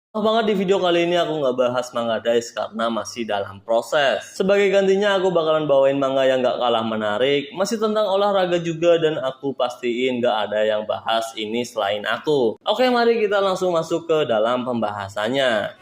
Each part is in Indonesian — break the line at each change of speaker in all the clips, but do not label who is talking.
Maaf banget di video kali ini aku nggak bahas manga Dice karena masih dalam proses. Sebagai gantinya aku bakalan bawain manga yang nggak kalah menarik, masih tentang olahraga juga dan aku pastiin nggak ada yang bahas ini selain aku. Oke, mari kita langsung masuk ke dalam pembahasannya.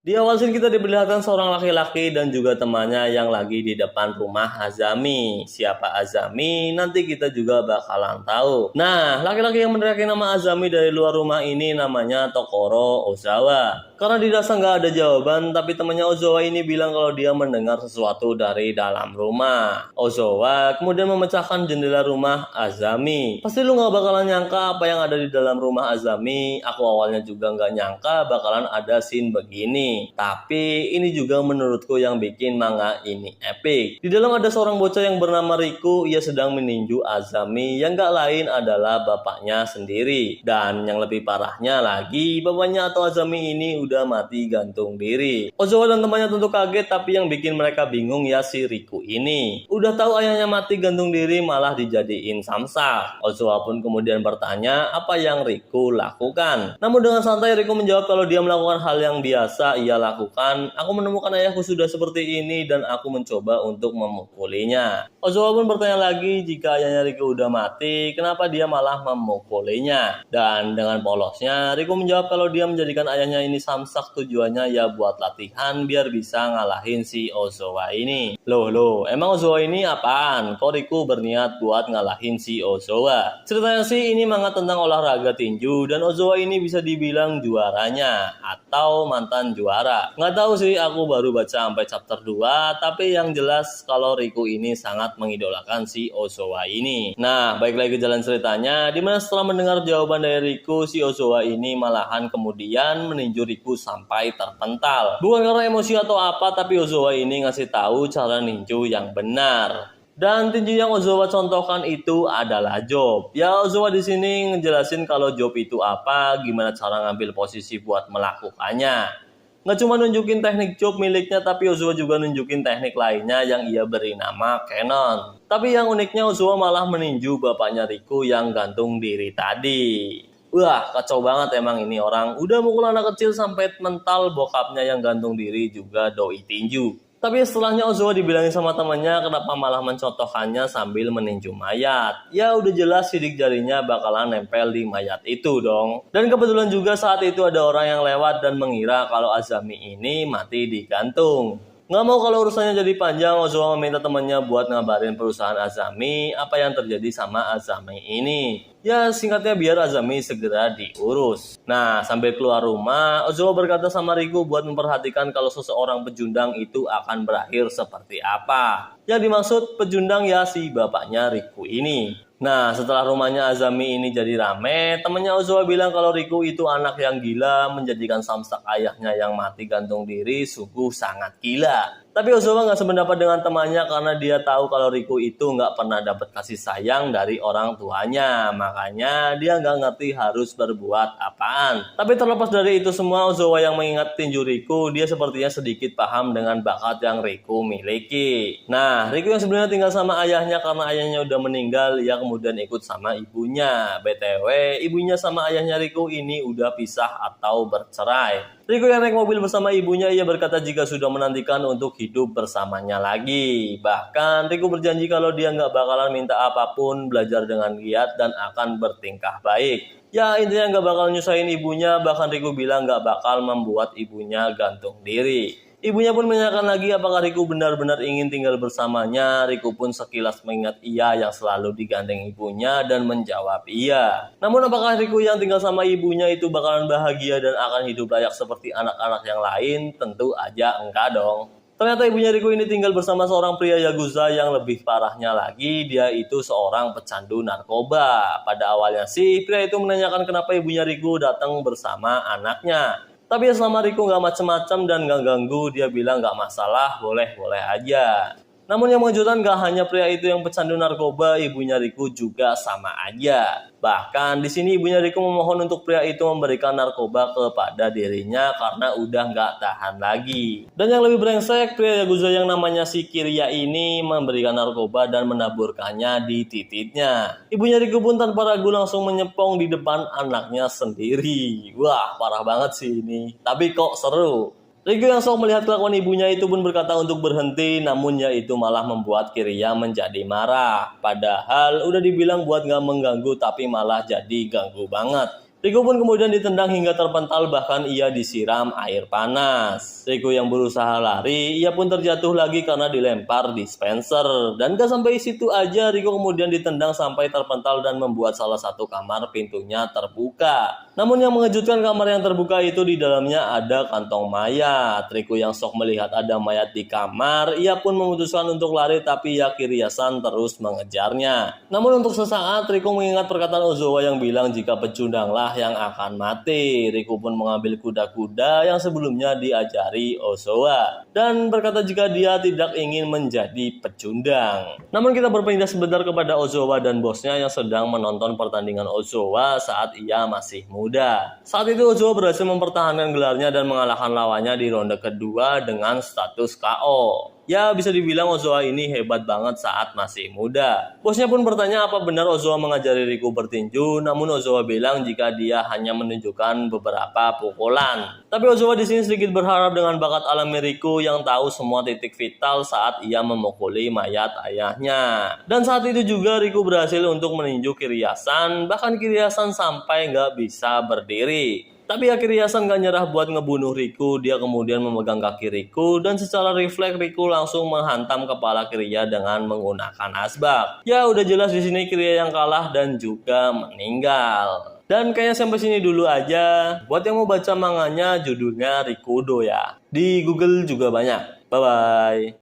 Di awal scene kita diperlihatkan seorang laki-laki dan juga temannya yang lagi di depan rumah Azami. Siapa Azami? Nanti kita juga bakalan tahu. Nah, laki-laki yang meneriaki nama Azami dari luar rumah ini namanya Tokoro Ozawa. Karena dirasa nggak ada jawaban, tapi temannya Ozawa ini bilang kalau dia mendengar sesuatu dari dalam rumah. Ozawa kemudian memecahkan jendela rumah Azami. Pasti lu nggak bakalan nyangka apa yang ada di dalam rumah Azami. Aku awalnya juga nggak nyangka bakalan ada scene begini. Tapi ini juga menurutku yang bikin manga ini epic. Di dalam ada seorang bocah yang bernama Riku. Ia sedang meninju Azami yang gak lain adalah bapaknya sendiri. Dan yang lebih parahnya lagi, bapaknya atau Azami ini udah mati gantung diri. Ozawa dan temannya tentu kaget, tapi yang bikin mereka bingung ya si Riku ini. Udah tahu ayahnya mati gantung diri malah dijadiin samsak. Ozawa pun kemudian bertanya apa yang Riku lakukan. Namun dengan santai Riku menjawab kalau dia melakukan hal yang biasa ia lakukan. Aku menemukan ayahku sudah seperti ini dan aku mencoba untuk memukulinya. Ozawa pun bertanya lagi jika ayahnya Riku udah mati, kenapa dia malah memukulinya? Dan dengan polosnya, Riku menjawab kalau dia menjadikan ayahnya ini samsak tujuannya ya buat latihan biar bisa ngalahin si Ozawa ini. Loh, emang Ozawa ini apaan? Kok Riku berniat buat ngalahin si Ozawa? Ceritanya sih ini manga tentang olahraga tinju dan Ozawa ini bisa dibilang juaranya atau mantan juara. Nggak tahu sih, aku baru baca sampai chapter 2, tapi yang jelas kalau Riku ini sangat mengidolakan si Ozawa ini. Nah, baik lagi jalan ceritanya, dimana setelah mendengar jawaban dari Riku, si Ozawa ini malahan kemudian meninju Riku sampai terpental. Bukan karena emosi atau apa, tapi Ozawa ini ngasih tahu cara ninju yang benar. Dan tinju yang Ozawa contohkan itu adalah job. Ya, Ozawa di sini ngejelasin kalau job itu apa, gimana cara ngambil posisi buat melakukannya. Nggak cuma nunjukin teknik job miliknya, tapi Ozawa juga nunjukin teknik lainnya yang ia beri nama Canon. Tapi yang uniknya Ozawa malah meninju bapaknya Riku yang gantung diri tadi. Wah, kacau banget emang ini orang. Udah mukul anak kecil sampai mental, bokapnya yang gantung diri juga doi tinju. Tapi setelahnya Ozawa dibilangin sama temannya kenapa malah mencontohkannya sambil meninju mayat. Ya udah jelas sidik jarinya bakalan nempel di mayat itu dong. Dan kebetulan juga saat itu ada orang yang lewat dan mengira kalau Azami ini mati digantung. Nggak mau kalau urusannya jadi panjang, Ozawa meminta temannya buat ngabarin perusahaan Azami apa yang terjadi sama Azami ini. Ya singkatnya biar Azami segera diurus. Nah sambil keluar rumah, Ozawa berkata sama Riku buat memperhatikan kalau seseorang pecundang itu akan berakhir seperti apa. Yang dimaksud pecundang ya si bapaknya Riku ini. Nah, setelah rumahnya Azami ini jadi rame, temannya Ozawa bilang kalau Riku itu anak yang gila, menjadikan samsak ayahnya yang mati gantung diri sungguh sangat gila. Tapi Ozawa nggak sependapat dengan temannya karena dia tahu kalau Riku itu nggak pernah dapat kasih sayang dari orang tuanya. Makanya dia nggak ngerti harus berbuat apaan. Tapi terlepas dari itu semua, Ozawa yang mengingat tinju Riku, dia sepertinya sedikit paham dengan bakat yang Riku miliki. Nah, Riku yang sebelumnya tinggal sama ayahnya karena ayahnya udah meninggal, ia kemudian ikut sama ibunya. BTW, ibunya sama ayahnya Riku ini udah pisah atau bercerai. Riku yang naik mobil bersama ibunya, ia berkata jika sudah menantikan untuk hidup bersamanya lagi. Bahkan Riku berjanji kalau dia nggak bakalan minta apapun, belajar dengan giat dan akan bertingkah baik. Ya intinya nggak bakal nyusahin ibunya, bahkan Riku bilang nggak bakal membuat ibunya gantung diri. Ibunya pun menanyakan lagi apakah Riku benar-benar ingin tinggal bersamanya. Riku pun sekilas mengingat iya yang selalu digandeng ibunya dan menjawab iya. Namun apakah Riku yang tinggal sama ibunya itu bakalan bahagia dan akan hidup layak seperti anak-anak yang lain? Tentu aja enggak dong. Ternyata ibunya Riku ini tinggal bersama seorang pria Yakuza yang lebih parahnya lagi, dia itu seorang pecandu narkoba. Pada awalnya sih, pria itu menanyakan kenapa ibunya Riku datang bersama anaknya. Tapi ya selama Riku nggak macem-macem dan nggak ganggu, dia bilang nggak masalah, boleh-boleh aja. Namun yang mengejutkan gak hanya pria itu yang pecandu narkoba, ibunya Riku juga sama aja. Bahkan di sini ibunya Riku memohon untuk pria itu memberikan narkoba kepada dirinya karena udah gak tahan lagi. Dan yang lebih brengsek, pria Yakuza yang namanya si Kirya ini memberikan narkoba dan menaburkannya di titiknya. Ibunya Riku pun tanpa ragu langsung menyepong di depan anaknya sendiri. Wah, parah banget sih ini. Tapi kok seru. Riku yang sok melihat kelakuan ibunya itu pun berkata untuk berhenti, namun ya itu malah membuat Kirya menjadi marah. Padahal udah dibilang buat gak mengganggu, tapi malah jadi ganggu banget. Riku pun kemudian ditendang hingga terpental, bahkan ia disiram air panas. Riku yang berusaha lari, ia pun terjatuh lagi karena dilempar dispenser. Dan gak sampai situ aja, Riku kemudian ditendang sampai terpental dan membuat salah satu kamar pintunya terbuka. Namun yang mengejutkan, kamar yang terbuka itu di dalamnya ada kantong mayat. Riku yang sok melihat ada mayat di kamar, ia pun memutuskan untuk lari, tapi ya Kirya-san terus mengejarnya. Namun untuk sesaat Riku mengingat perkataan Ozawa yang bilang jika pecundanglah yang akan mati. Riku pun mengambil kuda-kuda yang sebelumnya diajari Ozawa dan berkata jika dia tidak ingin menjadi pecundang. Namun kita berpindah sebentar kepada Ozawa dan bosnya yang sedang menonton pertandingan Ozawa saat ia masih muda. Saat itu Ozawa berhasil mempertahankan gelarnya dan mengalahkan lawannya di ronde kedua dengan status KO. Ya bisa dibilang Ozawa ini hebat banget saat masih muda. Bosnya pun bertanya apa benar Ozawa mengajari Riku bertinju, namun Ozawa bilang jika dia hanya menunjukkan beberapa pukulan. Tapi Ozawa di sini sedikit berharap dengan bakat alami Riku yang tahu semua titik vital saat ia memukuli mayat ayahnya. Dan saat itu juga Riku berhasil untuk meninju Kirya-san, bahkan Kirya-san sampai nggak bisa berdiri. Tapi akhirnya Kirya-san gak nyerah buat ngebunuh Riku. Dia kemudian memegang kaki Riku dan secara refleks Riku langsung menghantam kepala Kirya dengan menggunakan asbak. Ya udah jelas di sini Kirya yang kalah dan juga meninggal. Dan kayaknya sampai sini dulu aja. Buat yang mau baca manganya judulnya Rikudo ya. Di Google juga banyak. Bye bye.